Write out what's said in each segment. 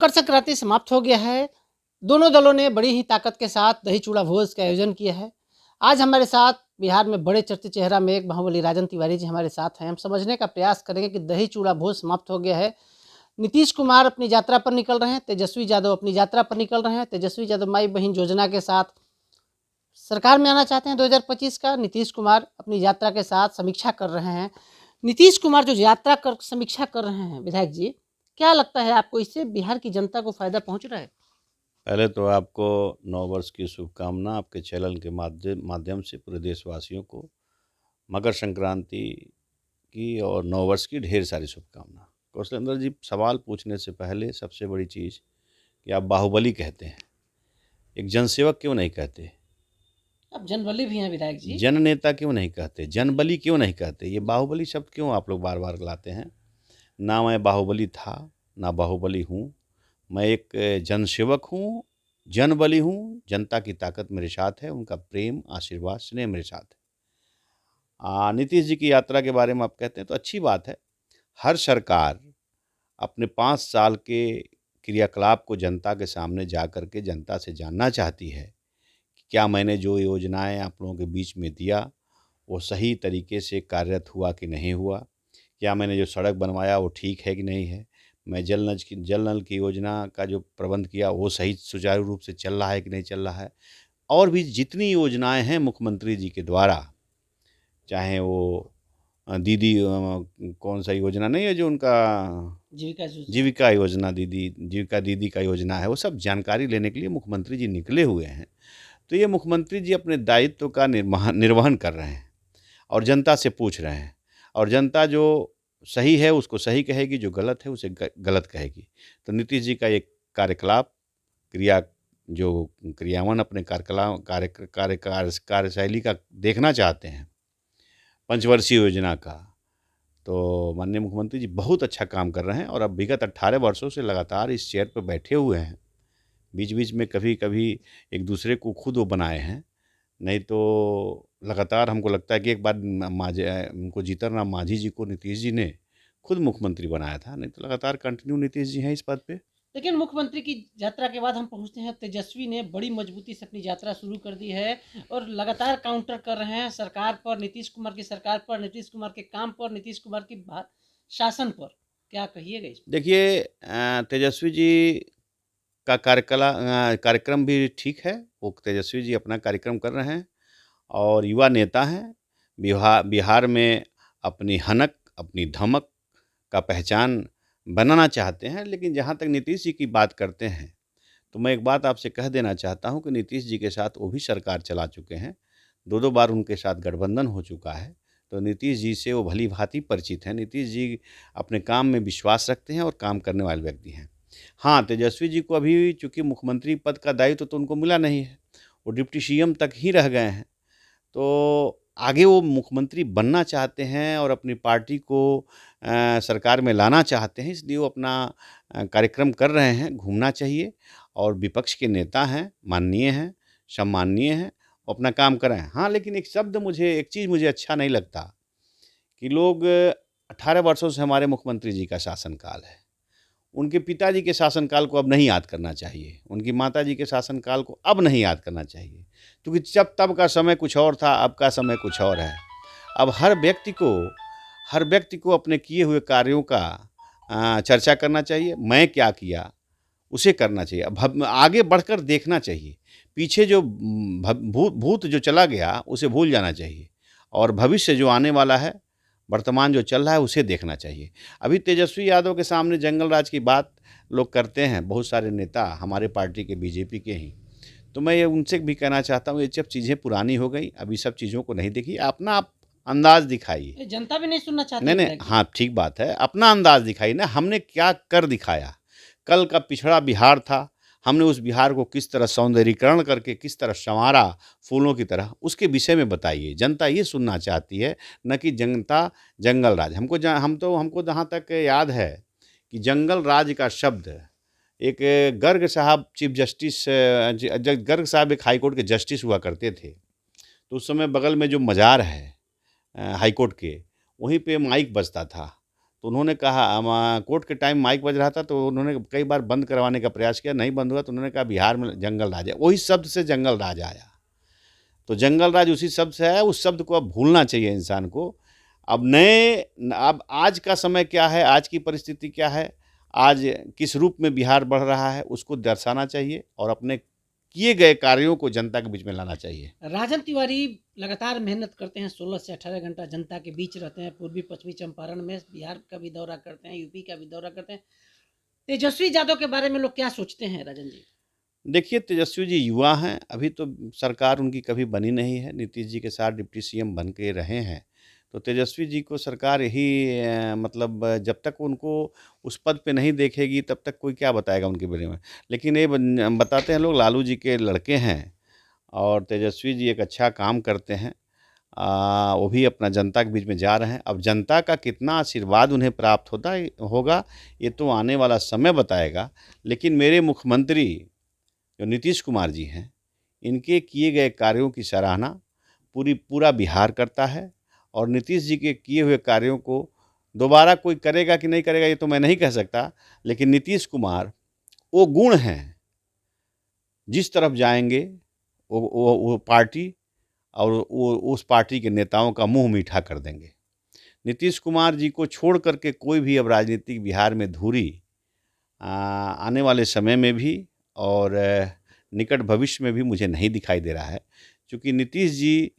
मकर संक्रांति समाप्त हो गया है। दोनों दलों ने बड़ी ही ताकत के साथ दही चूड़ा भोज का आयोजन किया है। आज हमारे साथ बिहार में बड़े चर्चित चेहरा मेघ बाहुबली राजन तिवारी जी हमारे साथ हैं। हम समझने का प्रयास करेंगे कि दही चूड़ा भोज समाप्त हो गया है। नीतीश कुमार अपनी यात्रा पर निकल रहे हैं, तेजस्वी यादव अपनी यात्रा पर निकल रहे हैं। तेजस्वी यादव माई बहन योजना के साथ सरकार में आना चाहते हैं 2025 का। नीतीश कुमार अपनी यात्रा के साथ समीक्षा कर रहे हैं। नीतीश कुमार जो यात्रा कर समीक्षा कर रहे हैं, विधायक जी क्या लगता है आपको, इससे बिहार की जनता को फायदा पहुंच रहा है? पहले तो आपको नव वर्ष की शुभकामना आपके चैनल के माध्यम से पूरे देशवासियों को मकर संक्रांति की और नव वर्ष की ढेर सारी शुभकामना। कौशलेंद्र जी, सवाल पूछने से पहले सबसे बड़ी चीज़ कि आप बाहुबली कहते हैं, एक जनसेवक क्यों नहीं कहते? अब जनबली भी हैं विधायक जी। जन नेता क्यों नहीं कहते? जनबली क्यों नहीं कहते? ये बाहुबली शब्द क्यों आप लोग बार बार लाते हैं? ना मैं बाहुबली था, ना बाहुबली हूँ। मैं एक जनसेवक हूँ, जनबली हूँ। जनता की ताकत मेरे साथ है, उनका प्रेम, आशीर्वाद, स्नेह मेरे साथ है। नीतीश जी की यात्रा के बारे में आप कहते हैं तो अच्छी बात है। हर सरकार अपने 5 साल के क्रियाकलाप को जनता के सामने जा कर के जनता से जानना चाहती है कि क्या मैंने जो योजनाएं आप लोगों के बीच में दिया वो सही तरीके से कार्यरत हुआ कि नहीं हुआ। क्या मैंने जो सड़क बनवाया वो ठीक है कि नहीं है। मैं जल नल की योजना का जो प्रबंध किया वो सही सुचारू रूप से चल रहा है कि नहीं चल रहा है। और भी जितनी योजनाएं हैं मुख्यमंत्री जी के द्वारा, चाहे वो दीदी कौन सा योजना नहीं है जो उनका जीविका दीदी का योजना है, वो सब जानकारी लेने के लिए मुख्यमंत्री जी निकले हुए हैं। तो ये मुख्यमंत्री जी अपने दायित्व का निर्वहन कर रहे हैं और जनता से पूछ रहे हैं, और जनता जो सही है उसको सही कहेगी, जो गलत है उसे गलत कहेगी। तो नीतीश जी का ये कार्यकलाप क्रिया जो क्रियान्वयन अपने कार्यशैली का देखना चाहते हैं, पंचवर्षीय योजना का, तो माननीय मुख्यमंत्री जी बहुत अच्छा काम कर रहे हैं और अब विगत 18 वर्षों से लगातार इस चेयर पर बैठे हुए हैं। बीच बीच में कभी कभी एक दूसरे को खुद वो बनाए हैं, नहीं तो लगातार हमको लगता है कि एक बार उनको जीतन राम मांझी जी को नीतीश जी ने खुद मुख्यमंत्री बनाया था, नहीं तो लगातार कंटिन्यू नीतीश जी हैं इस पद पे। लेकिन मुख्यमंत्री की यात्रा के बाद हम पहुंचते हैं, तेजस्वी ने बड़ी मजबूती से अपनी यात्रा शुरू कर दी है और लगातार काउंटर कर रहे हैं सरकार पर, नीतीश कुमार की सरकार पर, नीतीश कुमार के काम पर, नीतीश कुमार की शासन पर। क्या कहिएगा इस पर? देखिए, तेजस्वी जी का कार्यक्रम भी ठीक है। वो तेजस्वी जी अपना कार्यक्रम कर रहे हैं और युवा नेता हैं। बिहार में अपनी हनक, अपनी धमक का पहचान बनाना चाहते हैं। लेकिन जहाँ तक नीतीश जी की बात करते हैं, तो मैं एक बात आपसे कह देना चाहता हूँ कि नीतीश जी के साथ वो भी सरकार चला चुके हैं। 2-2 बार उनके साथ गठबंधन हो चुका है, तो नीतीश जी से वो भली-भाँति परिचित हैं। नीतीश जी अपने काम में विश्वास रखते हैं और काम करने वाले व्यक्ति हैं। हाँ, तेजस्वी जी को अभी चूँकि मुख्यमंत्री पद का दायित्व तो उनको मिला नहीं है, वो डिप्टी सीएम तक ही रह गए हैं। तो आगे वो मुख्यमंत्री बनना चाहते हैं और अपनी पार्टी को सरकार में लाना चाहते हैं, इसलिए वो अपना कार्यक्रम कर रहे हैं। घूमना चाहिए और विपक्ष के नेता हैं, माननीय हैं, सम्माननीय हैं, वो अपना काम कर रहे हैं। हाँ, लेकिन एक चीज़ मुझे अच्छा नहीं लगता कि लोग 18 वर्षों से हमारे मुख्यमंत्री जी का शासनकाल है। उनके पिताजी के शासनकाल को अब नहीं याद करना चाहिए, उनकी माताजी के शासनकाल को अब नहीं याद करना चाहिए, क्योंकि जब तब का समय कुछ और था, अब का समय कुछ और है। अब हर व्यक्ति को अपने किए हुए कार्यों का चर्चा करना चाहिए। मैं क्या किया, उसे करना चाहिए। अब आगे बढ़कर देखना चाहिए। पीछे जो भूत जो चला गया, उसे भूल जाना चाहिए और भविष्य जो आने वाला है, वर्तमान जो चल रहा है, उसे देखना चाहिए। अभी तेजस्वी यादव के सामने जंगल राज की बात लोग करते हैं, बहुत सारे नेता हमारे पार्टी के, बीजेपी के ही। तो मैं ये उनसे भी कहना चाहता हूँ, ये सब चीज़ें पुरानी हो गई, अभी सब चीज़ों को नहीं देखिए, अपना आप अंदाज़ दिखाइए। ये जनता भी नहीं सुनना चाहती नहीं, है नहीं, विधायक जी। हाँ, ठीक बात है, अपना अंदाज़ दिखाइए ना, हमने क्या कर दिखाया। कल का पिछड़ा बिहार था, हमने उस बिहार को किस तरह सौंदर्यीकरण करके किस तरह सँवारा फूलों की तरह, उसके विषय में बताइए। जनता ये सुनना चाहती है, न कि जनता जंगल राज। हमको जहाँ तक याद है कि जंगल राज का शब्द एक गर्ग साहब चीफ जस्टिस गर्ग साहब एक हाई कोर्ट के जस्टिस हुआ करते थे। तो उस समय बगल में जो मज़ार है हाई कोर्ट के, वहीं पे माइक बजता था। तो उन्होंने कहा कोर्ट के टाइम माइक बज रहा था तो उन्होंने कई बार बंद करवाने का प्रयास किया, नहीं बंद हुआ, तो उन्होंने कहा बिहार में जंगल राज है। वही शब्द से जंगल राज आया। तो जंगल राज उसी शब्द से आया। उस शब्द को अब भूलना चाहिए इंसान को। अब आज का समय क्या है, आज की परिस्थिति क्या है, आज किस रूप में बिहार बढ़ रहा है, उसको दर्शाना चाहिए और अपने किए गए कार्यों को जनता के बीच में लाना चाहिए। राजन तिवारी लगातार मेहनत करते हैं, 16 से 18 घंटा जनता के बीच रहते हैं, पूर्वी पश्चिमी चंपारण में बिहार का भी दौरा करते हैं, यूपी का भी दौरा करते हैं। तेजस्वी यादव के बारे में लोग क्या सोचते हैं राजन जी? देखिए, तेजस्वी जी युवा हैं, अभी तो सरकार उनकी कभी बनी नहीं है। नीतीश जी के साथ डिप्टी सीएम बन के रहे हैं, तो तेजस्वी जी को सरकार यही मतलब जब तक उनको उस पद पे नहीं देखेगी तब तक कोई क्या बताएगा उनके बारे में। लेकिन ये बताते हैं लोग लालू जी के लड़के हैं और तेजस्वी जी एक अच्छा काम करते हैं। वो भी अपना जनता के बीच में जा रहे हैं। अब जनता का कितना आशीर्वाद उन्हें प्राप्त होगा, ये तो आने वाला समय बताएगा। लेकिन मेरे मुख्यमंत्री जो नीतीश कुमार जी हैं, इनके किए गए कार्यों की सराहना पूरा बिहार करता है और नीतीश जी के किए हुए कार्यों को दोबारा कोई करेगा कि नहीं करेगा ये तो मैं नहीं कह सकता। लेकिन नीतीश कुमार वो गुण हैं, जिस तरफ जाएंगे वो पार्टी और वो उस पार्टी के नेताओं का मुंह मीठा कर देंगे। नीतीश कुमार जी को छोड़ करके कोई भी अब राजनीतिक बिहार में धुरी आने वाले समय में भी और निकट भविष्य में भी मुझे नहीं दिखाई दे रहा है, क्योंकि नीतीश जी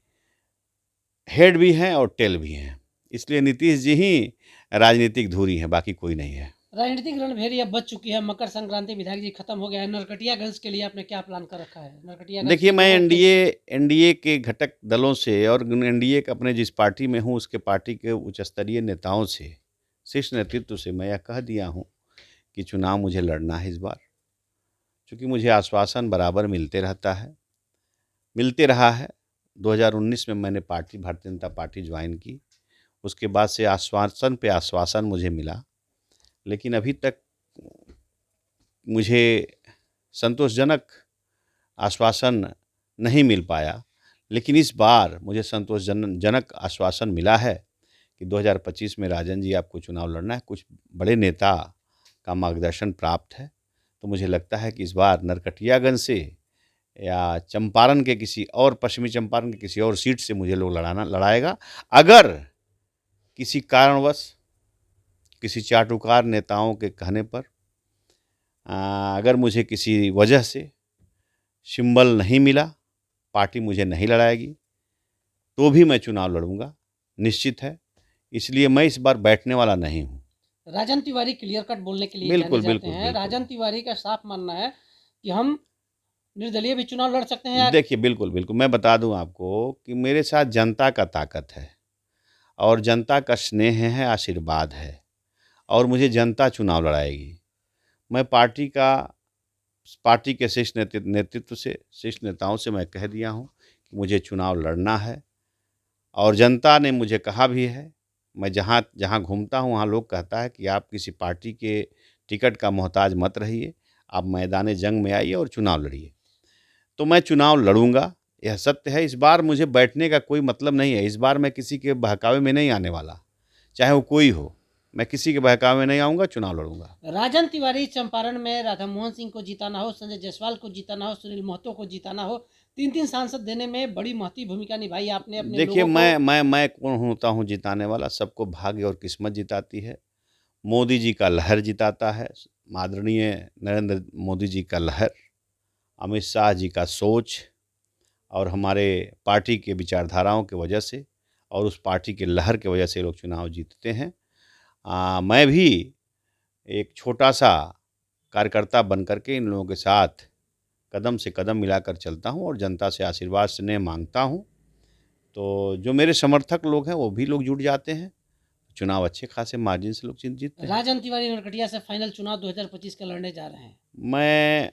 हेड भी हैं और टेल भी हैं। इसलिए नीतीश जी ही राजनीतिक धुरी हैं, बाकी कोई नहीं है। राजनीतिक रणभेरी अब बच चुकी है, मकर संक्रांति विधायक जी खत्म हो गया है। नरकटियागंज के लिए आपने क्या प्लान कर रखा है? नरकटियागंज देखिए, के मैं लोगों के एनडीए के घटक दलों से और एनडीए के अपने जिस पार्टी में हूँ उसके पार्टी के उच्च स्तरीय नेताओं से, शीर्ष नेतृत्व से मैं यह कह दिया हूँ कि चुनाव मुझे लड़ना है इस बार, क्योंकि मुझे आश्वासन बराबर मिलते रहा है। 2019 में मैंने भारतीय जनता पार्टी ज्वाइन की, उसके बाद से आश्वासन पे आश्वासन मुझे मिला, लेकिन अभी तक मुझे संतोषजनक आश्वासन नहीं मिल पाया। लेकिन इस बार मुझे संतोषजनक आश्वासन मिला है कि 2025 में राजन जी आपको चुनाव लड़ना है। कुछ बड़े नेता का मार्गदर्शन प्राप्त है, तो मुझे लगता है कि इस बार नरकटियागंज से या चंपारण के किसी और पश्चिमी चंपारण के किसी और सीट से मुझे लोग लड़ाएगा। अगर किसी कारणवश किसी चाटुकार नेताओं के कहने पर अगर मुझे किसी वजह से सिंबल नहीं मिला, पार्टी मुझे नहीं लड़ाएगी, तो भी मैं चुनाव लड़ूंगा, निश्चित है। इसलिए मैं इस बार बैठने वाला नहीं हूँ। राजन तिवारी क्लियर कट बोलने के लिए जाने बिल्कुल जाते बिल्कुल हैं। बिल्कुल। राजन तिवारी का साफ मानना है कि हम निर्दलीय भी चुनाव लड़ सकते हैं। देखिए, बिल्कुल बिल्कुल, मैं बता दूं आपको कि मेरे साथ जनता का ताकत है और जनता का स्नेह है, आशीर्वाद है, और मुझे जनता चुनाव लड़ाएगी। मैं पार्टी के नेतृत्व से, शीर्ष नेताओं से मैं कह दिया हूँ कि मुझे चुनाव लड़ना है और जनता ने मुझे कहा भी है। मैं जहाँ जहाँ घूमता हूँ वहाँ लोग कहता है कि आप किसी पार्टी के टिकट का मोहताज मत रहिए, आप मैदान जंग में आइए और चुनाव लड़िए। तो मैं चुनाव लड़ूंगा, यह सत्य है। इस बार मुझे बैठने का कोई मतलब नहीं है। इस बार मैं किसी के बहकावे में नहीं आने वाला, चाहे वो कोई हो। मैं किसी के बहकावे में नहीं आऊँगा, चुनाव लड़ूंगा। राजन तिवारी चंपारण में राधा मोहन सिंह को जिताना हो, संजय जायसवाल को जिताना हो, सुनील महतो को जिताना हो, 3-3 सांसद देने में बड़ी महती भूमिका निभाई आपने अपने देखिए, लोगों को। मैं कौन होता हूँ जिताने वाला? सबको भाग्य और किस्मत जिताती है। मोदी जी का लहर जिताता है, आदरणीय नरेंद्र मोदी जी का लहर, अमित शाह जी का सोच और हमारे पार्टी के विचारधाराओं की वजह से और उस पार्टी के लहर की वजह से लोग चुनाव जीतते हैं। मैं भी एक छोटा सा कार्यकर्ता बन करके इन लोगों के साथ कदम से कदम मिलाकर चलता हूं और जनता से आशीर्वाद स्नेह मांगता हूं। तो जो मेरे समर्थक लोग हैं वो भी लोग जुट जाते हैं, चुनाव अच्छे खासे मार्जिन से लोग जीतते हैं। राजन तिवारी नरकटिया से फाइनल चुनाव 2025 का लड़ने जा रहे हैं। मैं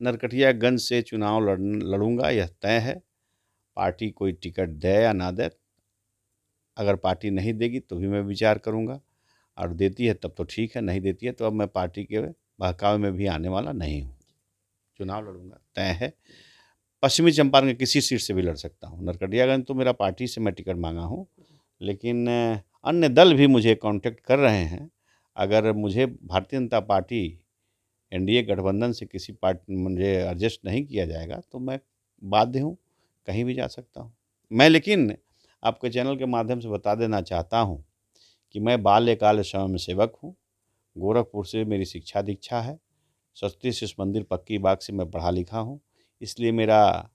नरकटियागंज से चुनाव लड़ूंगा, यह तय है। पार्टी कोई टिकट दे या ना दे, अगर पार्टी नहीं देगी तो भी मैं विचार करूंगा, और देती है तब तो ठीक है, नहीं देती है तो अब मैं पार्टी के बहकावे में भी आने वाला नहीं हूँ। चुनाव लड़ूंगा, तय है। पश्चिमी चंपारण के किसी सीट से भी लड़ सकता हूँ। नरकटियागंज तो मेरा पार्टी से मैं टिकट मांगा हूँ, लेकिन अन्य दल भी मुझे कांटेक्ट कर रहे हैं। अगर मुझे भारतीय जनता पार्टी एनडीए गठबंधन से किसी पार्टी मुझे एडजस्ट नहीं किया जाएगा तो मैं बाध्य हूँ, कहीं भी जा सकता हूँ। मैं लेकिन आपके चैनल के माध्यम से बता देना चाहता हूँ कि मैं बाल्यकाल स्वयंसेवक हूँ। गोरखपुर से मेरी शिक्षा दीक्षा है। सरस्वती शिशु मंदिर पक्की बाग से मैं पढ़ा लिखा हूँ। इसलिए मेरा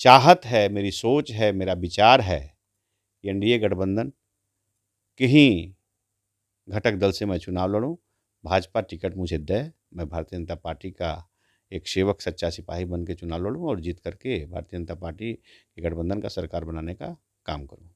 चाहत है, मेरी सोच है, मेरा विचार है कि एनडीए गठबंधन के ही घटक दल से मैं चुनाव लड़ूं। भाजपा टिकट मुझे दे, मैं भारतीय जनता पार्टी का एक सेवक सच्चा सिपाही बन के चुनाव लड़ूं और जीत करके भारतीय जनता पार्टी के गठबंधन का सरकार बनाने का काम करूं।